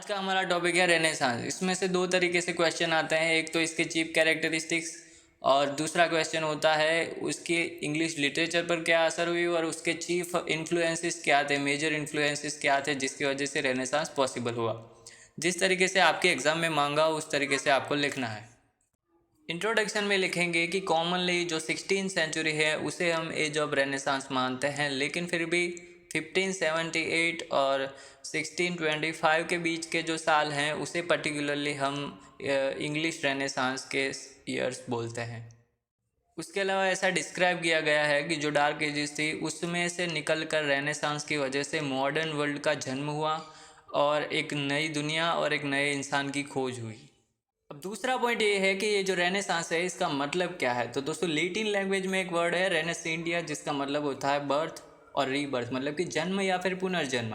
आज का हमारा टॉपिक है रेनेसांस। इसमें से दो तरीके से क्वेश्चन आते हैं, एक तो इसके चीफ कैरेक्टरिस्टिक्स और दूसरा क्वेश्चन होता है उसके इंग्लिश लिटरेचर पर क्या असर हुई और उसके चीफ इन्फ्लुएंसेस क्या थे, मेजर इन्फ्लुएंसेस क्या थे जिसकी वजह से रेनेसांस पॉसिबल हुआ। जिस तरीके से आपके एग्ज़ाम में मांगा उस तरीके से आपको लिखना है। इंट्रोडक्शन में लिखेंगे कि कॉमनली जो 16th सेंचुरी है उसे हम एज ऑफ रेनेसांस मानते हैं, लेकिन फिर भी 1578 और 1625 के बीच के जो साल हैं उसे पर्टिकुलरली हम इंग्लिश रेनेसांस के ईयर्स बोलते हैं। उसके अलावा ऐसा डिस्क्राइब किया गया है कि जो डार्क एजेस थी उसमें से निकल कर रेनेसांस की वजह से मॉडर्न वर्ल्ड का जन्म हुआ और एक नई दुनिया और एक नए इंसान की खोज हुई। अब दूसरा पॉइंट ये है कि ये जो रेनेसांस है इसका मतलब क्या है। तो दोस्तों लैटिन लैंग्वेज में एक वर्ड है रेनेसेंडिया जिसका मतलब होता है बर्थ और रीबर्थ, मतलब कि जन्म या फिर पुनर्जन्म।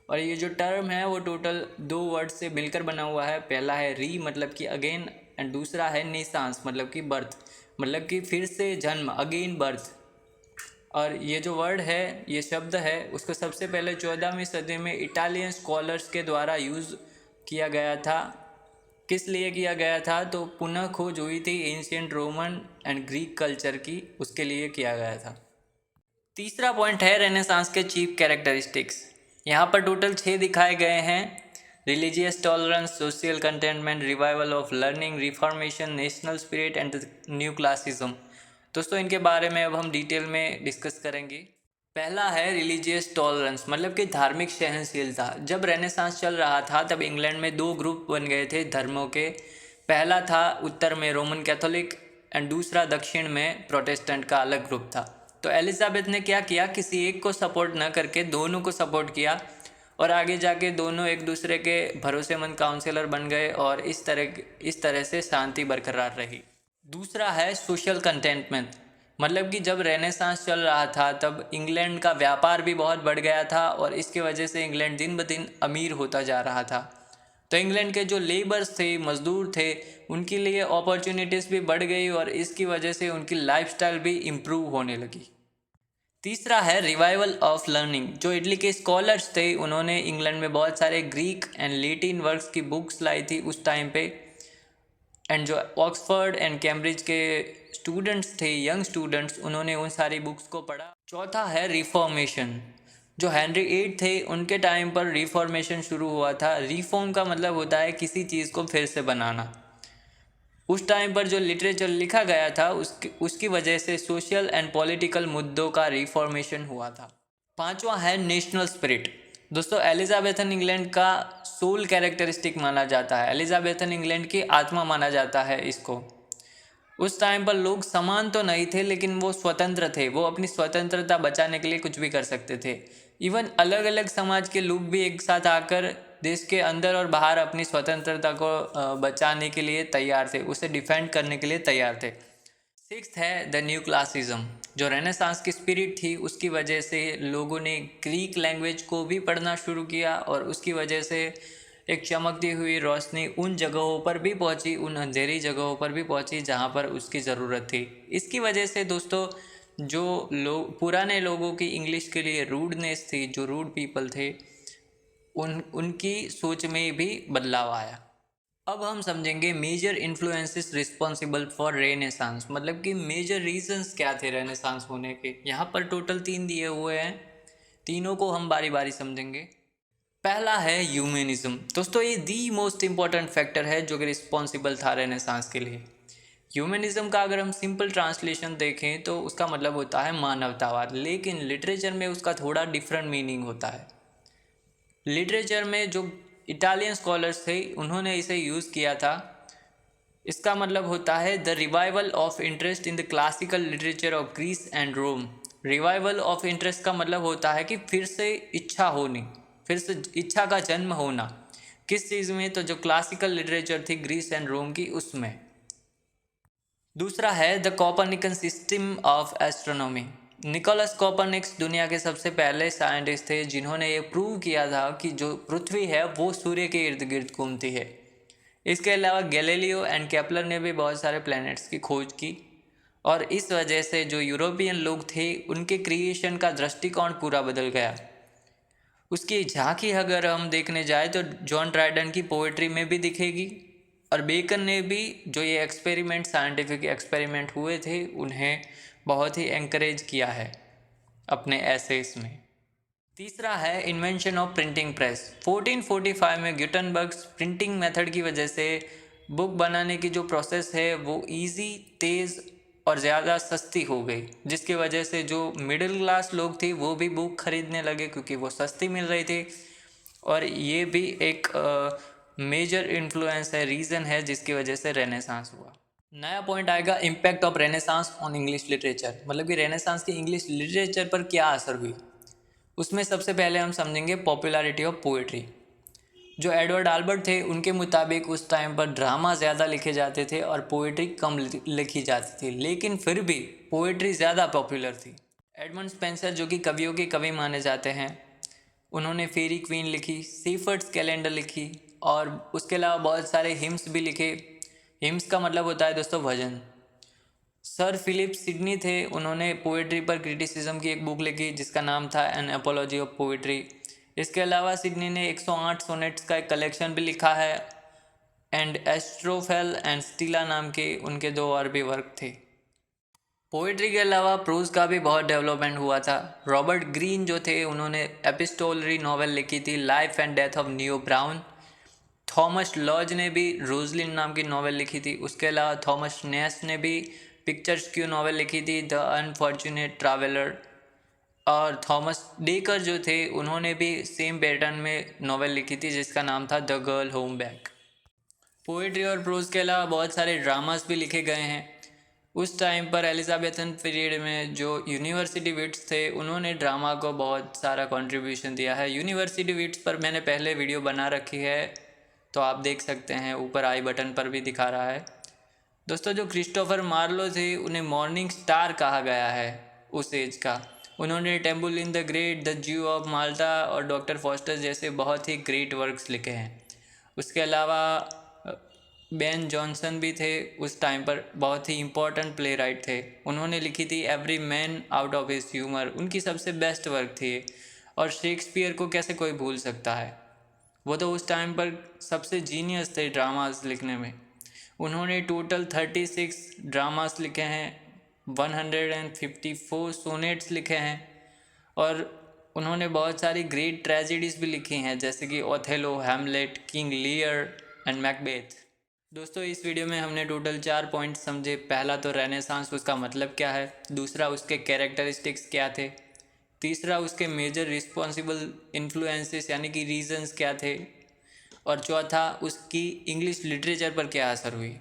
और ये जो टर्म है वो टोटल दो वर्ड से मिलकर बना हुआ है। पहला है री मतलब कि अगेन एंड दूसरा है नेसांस मतलब कि बर्थ, मतलब कि फिर से जन्म, अगेन बर्थ। और ये जो वर्ड है, ये शब्द है, उसको सबसे पहले 14वीं सदी में इटालियन स्कॉलर्स के द्वारा यूज़ किया गया था। किस लिए किया गया था? तो पुनः खोज हुई थी ancient Roman and Greek culture की, उसके लिए किया गया था। तीसरा पॉइंट है रेनेसांस के चीफ कैरेक्टरिस्टिक्स। यहाँ पर टोटल 6 दिखाए गए हैं। Religious tolerance, social containment, revival of learning, reformation, national spirit and new classicism. दोस्तों इनके बारे में अब हम डिटेल में डिस्कस करेंगे। पहला है रिलीजियस टॉलरेंस, मतलब कि धार्मिक सहनशीलता। जब रेनेसांस चल रहा था तब इंग्लैंड में दो ग्रुप बन गए थे धर्मों के। पहला था उत्तर में रोमन कैथोलिक एंड दूसरा दक्षिण में प्रोटेस्टेंट का अलग ग्रुप था। तो एलिजाबेथ ने क्या किया, किसी एक को सपोर्ट न करके दोनों को सपोर्ट किया और आगे जाके दोनों एक दूसरे के भरोसेमंद काउंसिलर बन गए और इस तरह से शांति बरकरार रही। दूसरा है सोशल कंटेंटमेंट, मतलब कि जब रेनेसांस चल रहा था तब इंग्लैंड का व्यापार भी बहुत बढ़ गया था और इसकी वजह से इंग्लैंड दिन ब दिन अमीर होता जा रहा था। तो इंग्लैंड के जो लेबर्स थे, मजदूर थे, उनके लिए अपॉर्चुनिटीज़ भी बढ़ गई और इसकी वजह से उनकी लाइफस्टाइल भी इम्प्रूव होने लगी। तीसरा है रिवाइवल ऑफ लर्निंग। जो इटली के स्कॉलर्स थे उन्होंने इंग्लैंड में बहुत सारे ग्रीक एंड लैटिन वर्क्स की बुक्स लाई थी उस टाइम पे। एंड जो ऑक्सफोर्ड एंड कैम्ब्रिज के स्टूडेंट्स थे, यंग स्टूडेंट्स, उन्होंने उन सारी बुक्स को पढ़ा। चौथा है रिफॉर्मेशन। जो हेनरी एट थे उनके टाइम पर रिफॉर्मेशन शुरू हुआ था। रिफॉर्म का मतलब होता है किसी चीज़ को फिर से बनाना। उस टाइम पर जो लिटरेचर लिखा गया था उसकी वजह से सोशल एंड पॉलिटिकल मुद्दों का रिफॉर्मेशन हुआ था। पांचवा है नेशनल स्पिरिट। दोस्तों एलिजाबेथन इंग्लैंड का सोल कैरेक्टरिस्टिक माना जाता है। एलिजाबेथन इंग्लैंड की आत्मा माना जाता है इसको। उस टाइम पर लोग समान तो नहीं थे लेकिन वो स्वतंत्र थे, वो अपनी स्वतंत्रता बचाने के लिए कुछ भी कर सकते थे। इवन अलग अलग समाज के लोग भी एक साथ आकर देश के अंदर और बाहर अपनी स्वतंत्रता को बचाने के लिए तैयार थे, उसे डिफेंड करने के लिए तैयार थे। सिक्स्थ है द न्यू क्लासिज्म। जो रेनेसांस की स्पिरिट थी उसकी वजह से लोगों ने ग्रीक लैंग्वेज को भी पढ़ना शुरू किया और उसकी वजह से एक चमकती हुई रोशनी उन जगहों पर भी पहुंची, उन अंधेरी जगहों पर भी पहुंची जहां पर उसकी ज़रूरत थी। इसकी वजह से दोस्तों जो लोग, पुराने लोगों की इंग्लिश के लिए रूडनेस थी, जो रूड पीपल थे, उनकी सोच में भी बदलाव आया। अब हम समझेंगे major influences responsible for renaissance, मतलब कि मेजर रीजंस क्या थे रेनेसांस होने के। यहाँ पर टोटल 3 दिए हुए हैं, तीनों को हम बारी बारी समझेंगे। पहला है ह्यूमनिज्म। दोस्तों ये दी मोस्ट इम्पॉर्टेंट फैक्टर है जो कि रिस्पॉन्सिबल था रेनेसांस के लिए। ह्यूमनिज्म का अगर हम सिंपल ट्रांसलेशन देखें तो उसका मतलब होता है मानवतावाद, लेकिन लिटरेचर में उसका थोड़ा डिफरेंट मीनिंग होता है। लिटरेचर में जो इटालियन स्कॉलर्स थे उन्होंने इसे यूज़ किया था। इसका मतलब होता है the revival of interest in the classical literature of Greece and Rome. Revival of interest का मतलब होता है कि फिर से इच्छा होनी, फिर से इच्छा का जन्म होना। किस चीज़ में? तो जो क्लासिकल लिटरेचर थी ग्रीस एंड रोम की, उसमें। दूसरा है the Copernican system of astronomy. Nicolaus Copernicus दुनिया के सबसे पहले साइंटिस्ट थे जिन्होंने ये प्रूव किया था कि जो पृथ्वी है वो सूर्य के इर्द गिर्द घूमती है। इसके अलावा गैलीलियो एंड केपलर ने भी बहुत सारे प्लैनेट्स की खोज की और इस वजह से जो यूरोपियन लोग थे उनके क्रिएशन का दृष्टिकोण पूरा बदल गया। उसकी झांकी अगर हम देखने जाए तो जॉन ड्राइडन की पोइट्री में भी दिखेगी, और बेकन ने भी जो ये एक्सपेरिमेंट, साइंटिफिक एक्सपेरिमेंट हुए थे, उन्हें बहुत ही एंकरेज किया है अपने एसेस में। तीसरा है इन्वेंशन ऑफ प्रिंटिंग प्रेस। 1445 में गुटेनबर्ग्स प्रिंटिंग मेथड की वजह से बुक बनाने की जो प्रोसेस है वो इजी, तेज़ और ज़्यादा सस्ती हो गई, जिसकी वजह से जो मिडिल क्लास लोग थे वो भी बुक खरीदने लगे क्योंकि वो सस्ती मिल रही थी। और ये भी एक मेजर इन्फ्लुएंस है, रीज़न है जिसकी वजह से रेनेसांस हुआ। नया पॉइंट आएगा impact of renaissance on English literature, मतलब कि रेनेसांस की इंग्लिश लिटरेचर पर क्या असर हुई। उसमें सबसे पहले हम समझेंगे पॉपुलैरिटी ऑफ पोइट्री। जो एडवर्ड आल्बर्ट थे उनके मुताबिक उस टाइम पर ड्रामा ज़्यादा लिखे जाते थे और पोइट्री कम लिखी जाती थी, लेकिन फिर भी पोइट्री ज़्यादा पॉपुलर थी। एडमंड स्पेंसर जो कि कवियों के कवि माने जाते हैं, उन्होंने फेरी क्वीन लिखी, सीफर्ड्स कैलेंडर लिखी, और उसके अलावा बहुत सारे हिम्स भी लिखे। हिम्स का मतलब होता है दोस्तों भजन। सर फिलिप सिडनी थे, उन्होंने पोइट्री पर क्रिटिसिज्म की एक बुक लिखी जिसका नाम था एन एपोलॉजी ऑफ पोइट्री। इसके अलावा सिडनी ने 108 सोनेट्स का एक कलेक्शन भी लिखा है, एंड एस्ट्रोफेल एंड स्टीला नाम के उनके 2 और भी वर्क थे। पोइट्री के अलावा प्रोज का भी बहुत डेवलपमेंट हुआ था। रॉबर्ट ग्रीन जो थे उन्होंने एपिस्टोलरी नॉवेल लिखी थी, life and death of neo brown. Thomas Lodge ने भी रोजलिन नाम की नॉवेल लिखी थी। उसके अलावा थॉमस नेस ने भी पिक्चर्स की नॉवेल लिखी थी, द अनफॉर्चुनेट ट्रैवलर। और थॉमस डेकर जो थे उन्होंने भी सेम पैटर्न में नॉवेल लिखी थी जिसका नाम था the girl home back. Poetry और प्रोज के अलावा बहुत सारे ड्रामास भी लिखे गए हैं। उस टाइम पर एलिजाबेथन पीरियड में जो यूनिवर्सिटी विट्स थे उन्होंने ड्रामा को बहुत सारा कंट्रीब्यूशन दिया है। यूनिवर्सिटी विट्स पर मैंने पहले वीडियो बना रखी है, तो आप देख सकते हैं, ऊपर आई बटन पर भी दिखा रहा है। दोस्तों जो क्रिस्टोफर मार्लो थे उन्हें मॉर्निंग स्टार कहा गया है उस एज का। उन्होंने टेम्बुलिन द ग्रेट, द ज्यू ऑफ माल्टा और डॉक्टर फॉस्टर जैसे बहुत ही ग्रेट वर्क्स लिखे हैं। उसके अलावा बेन जॉनसन भी थे, उस टाइम पर बहुत ही इम्पोर्टेंट प्ले राइट थे। उन्होंने लिखी थी every man out of his humour, उनकी सबसे बेस्ट वर्क थी। और शेक्सपियर को कैसे कोई भूल सकता है, वो तो उस टाइम पर सबसे जीनियस थे ड्रामास लिखने में। उन्होंने टोटल 36 ड्रामास लिखे हैं, 154 सोनेट्स लिखे हैं, और उन्होंने बहुत सारी ग्रेट ट्रेजेडीज़ भी लिखी हैं जैसे कि Othello, Hamlet, King Lear and Macbeth. दोस्तों इस वीडियो में हमने टोटल 4 पॉइंट समझे। पहला तो रेनेसांस, उसका मतलब क्या है। दूसरा उसके कैरेक्टरिस्टिक्स क्या थे। तीसरा उसके मेजर रिस्पॉन्सिबल इन्फ्लुएंसेस यानी कि रीजंस क्या थे। और चौथा उसकी इंग्लिश लिटरेचर पर क्या असर हुई।